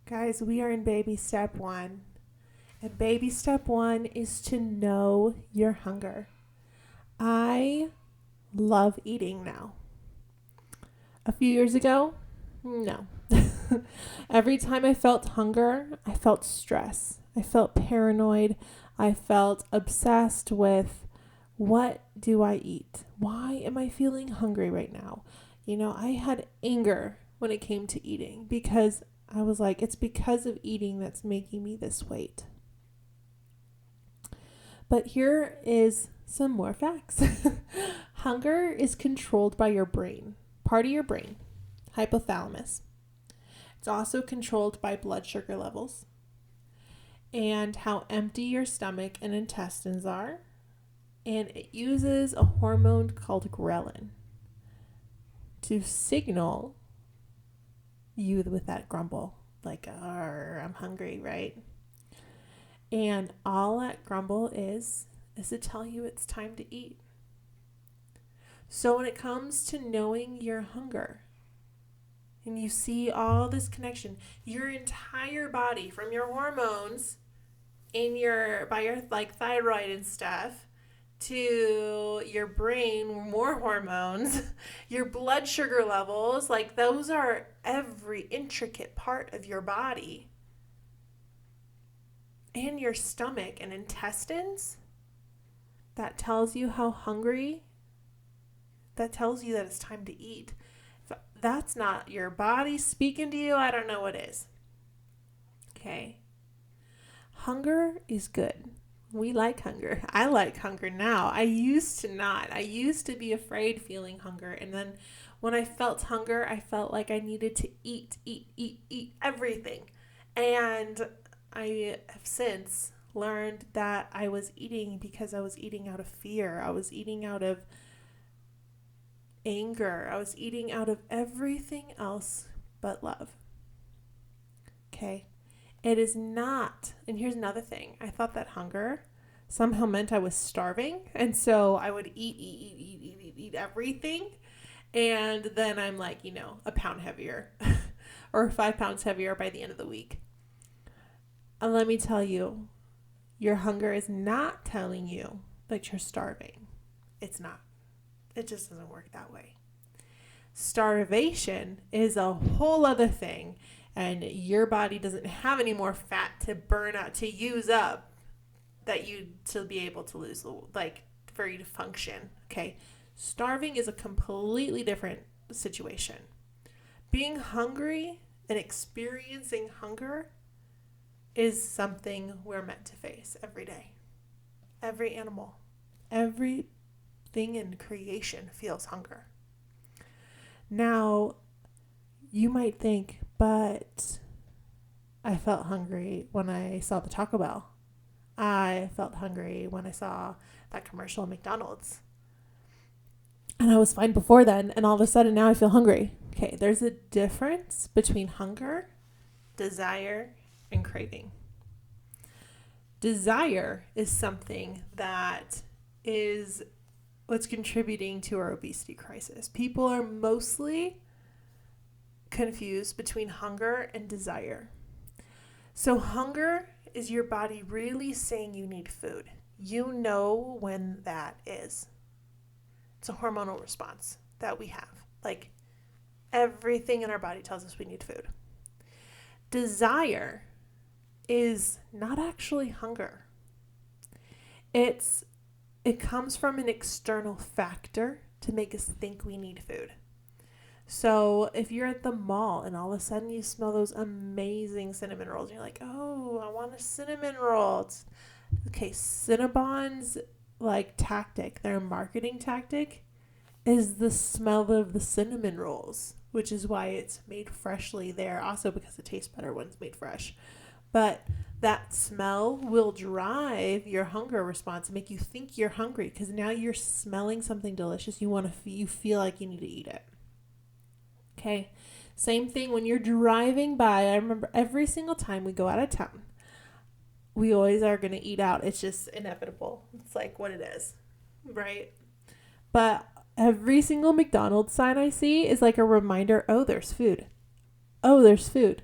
Guys, we are in baby step one. And baby step one is to know your hunger. I love eating now. A few years ago, no. Every time I felt hunger, I felt stress. I felt paranoid. I felt obsessed with what do I eat? Why am I feeling hungry right now? I had anger when it came to eating because I was like, it's because of eating that's making me this weight. But here is some more facts. Hunger is controlled by your brain, part of your brain, hypothalamus. It's also controlled by blood sugar levels and how empty your stomach and intestines are. And it uses a hormone called Ghrelin to signal you with that grumble, like, I'm hungry, right? And all that grumble is to tell you it's time to eat. So when it comes to knowing your hunger, and you see all this connection, your entire body, from your hormones by your like thyroid and stuff, to your brain, more hormones, your blood sugar levels, like those are every intricate part of your body. And your stomach and intestines, that tells you how hungry, that tells you that it's time to eat. If that's not your body speaking to you, I don't know what is. Okay. Hunger is good. We like hunger. I like hunger now. I used to not. I used to be afraid feeling hunger. And then when I felt hunger, I felt like I needed to eat everything. And I have since learned that I was eating because I was eating out of fear. I was eating out of anger. I was eating out of everything else but love. Okay? It is not, and here's another thing. I thought that hunger somehow meant I was starving, and so I would eat everything, and then I'm like, a pound heavier or 5 pounds heavier by the end of the week. And let me tell you, your hunger is not telling you that you're starving. It's not. It just doesn't work that way. Starvation is a whole other thing, and your body doesn't have any more fat to burn out, to use up, to be able to lose, like for you to function. Okay. Starving is a completely different situation. Being hungry and experiencing hunger is something we're meant to face every day. Every animal, everything in creation feels hunger. Now, you might think, but I felt hungry when I saw the Taco Bell. I felt hungry when I saw that commercial at McDonald's. And I was fine before then, and all of a sudden now I feel hungry. Okay, there's a difference between hunger, desire, and craving. Desire is something that is what's contributing to our obesity crisis. People are mostly confused between hunger and desire. So hunger is your body really saying you need food. You know when that is. It's a hormonal response that we have. Like everything in our body tells us we need food. Desire is not actually hunger. It comes from an external factor to make us think we need food. So if you're at the mall and all of a sudden you smell those amazing cinnamon rolls, and you're like, oh, I want a cinnamon roll. Okay, Cinnabon's tactic, their marketing tactic, is the smell of the cinnamon rolls, which is why it's made freshly there. Also because it tastes better when it's made fresh. But that smell will drive your hunger response and make you think you're hungry because now you're smelling something delicious. You feel like you need to eat it. Okay. Same thing when you're driving by. I remember every single time we go out of town, we always are going to eat out. It's just inevitable. It's like what it is, right? But every single McDonald's sign I see is like a reminder, oh, there's food. Oh, there's food.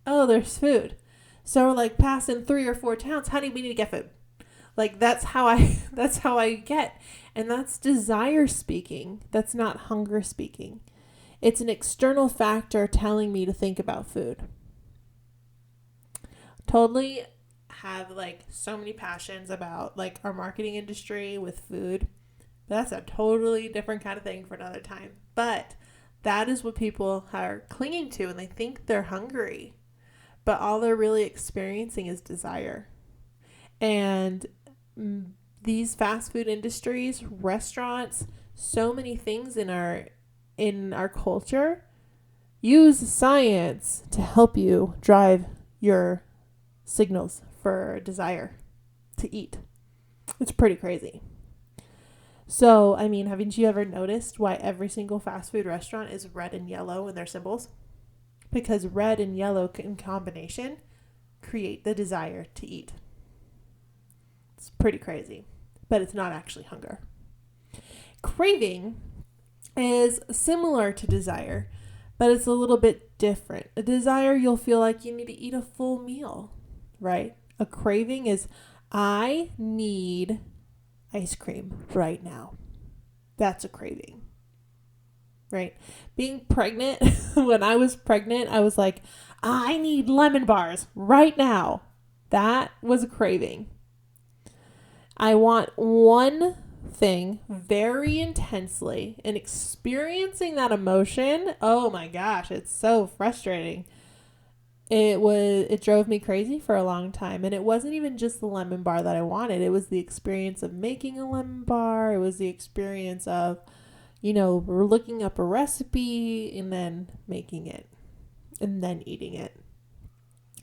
Oh, there's food. So we're like passing 3 or 4 towns. Honey, we need to get food. Like that's how I that's how I get. And that's desire speaking. That's not hunger speaking. It's an external factor telling me to think about food. Totally have like so many passions about like our marketing industry with food. But that's a totally different kind of thing for another time. But that is what people are clinging to and they think they're hungry. But all they're really experiencing is desire. And these fast food industries, restaurants, so many things in our culture use science to help you drive your signals for desire to eat. It's pretty crazy. So, I mean, haven't you ever noticed why every single fast food restaurant is red and yellow in their symbols? Because red and yellow in combination create the desire to eat. It's pretty crazy, but it's not actually hunger. Craving is similar to desire, but it's a little bit different. A desire, you'll feel like you need to eat a full meal, right? A craving is, I need ice cream right now. That's a craving, right? Being pregnant, when I was pregnant, I was like, I need lemon bars right now. That was a craving. I want one thing very intensely, and experiencing that emotion, oh my gosh, it's so frustrating. It drove me crazy for a long time, and it wasn't even just the lemon bar that I wanted. It was the experience of making a lemon bar. It was the experience of, we're looking up a recipe and then making it and then eating it.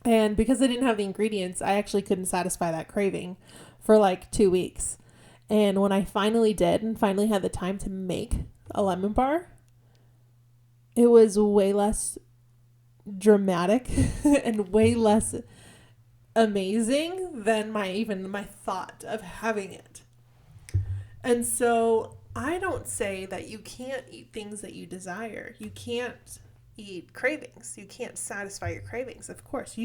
And because I didn't have the ingredients, I actually couldn't satisfy that craving for like 2 weeks. And when I finally did and finally had the time to make a lemon bar, it was way less dramatic and way less amazing than my thought of having it. And so I don't say that you can't eat things that you desire. You can't eat cravings. You can't satisfy your cravings. Of course,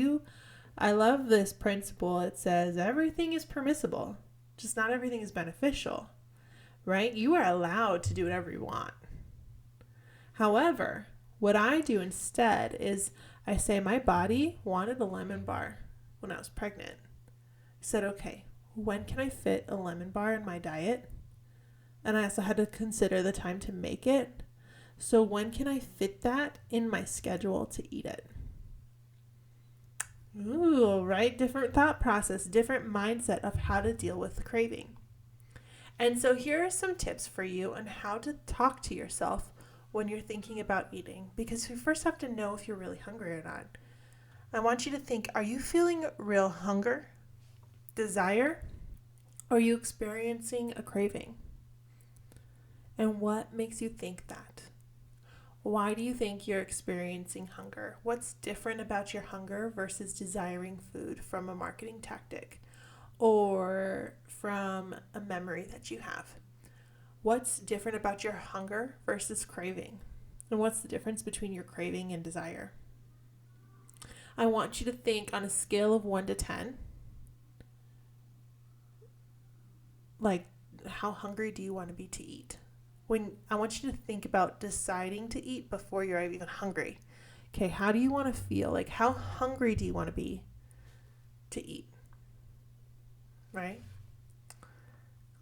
I love this principle. It says everything is permissible, just not everything is beneficial, right? You are allowed to do whatever you want. However, what I do instead is I say my body wanted a lemon bar when I was pregnant. I said, okay, when can I fit a lemon bar in my diet? And I also had to consider the time to make it. So when can I fit that in my schedule to eat it? Ooh, right? Different thought process, different mindset of how to deal with the craving. And so here are some tips for you on how to talk to yourself when you're thinking about eating, because you first have to know if you're really hungry or not. I want you to think, are you feeling real hunger, desire, or are you experiencing a craving? And what makes you think that? Why do you think you're experiencing hunger? What's different about your hunger versus desiring food from a marketing tactic or from a memory that you have? What's different about your hunger versus craving? And what's the difference between your craving and desire? I want you to think on a scale of 1 to 10. Like, how hungry do you want to be to eat? I want you to think about deciding to eat before you're even hungry. Okay, how do you want to feel? Like, how hungry do you want to be to eat? Right?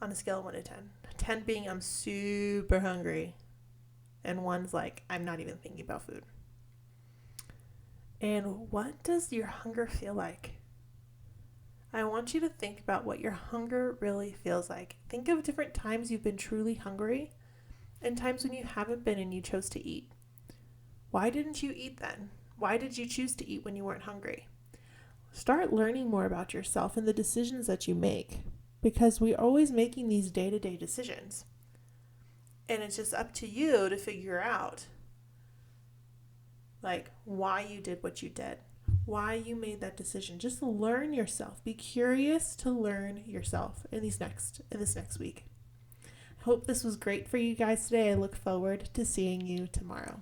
On a scale of 1 to 10. 10 being I'm super hungry. And 1's like, I'm not even thinking about food. And what does your hunger feel like? I want you to think about what your hunger really feels like. Think of different times you've been truly hungry and times when you haven't been and you chose to eat. Why didn't you eat then? Why did you choose to eat when you weren't hungry? Start learning more about yourself and the decisions that you make, because we're always making these day-to-day decisions. And it's just up to you to figure out like why you did what you did, why you made that decision. Just learn yourself. Be curious to learn yourself in this next week. I hope this was great for you guys today. I look forward to seeing you tomorrow.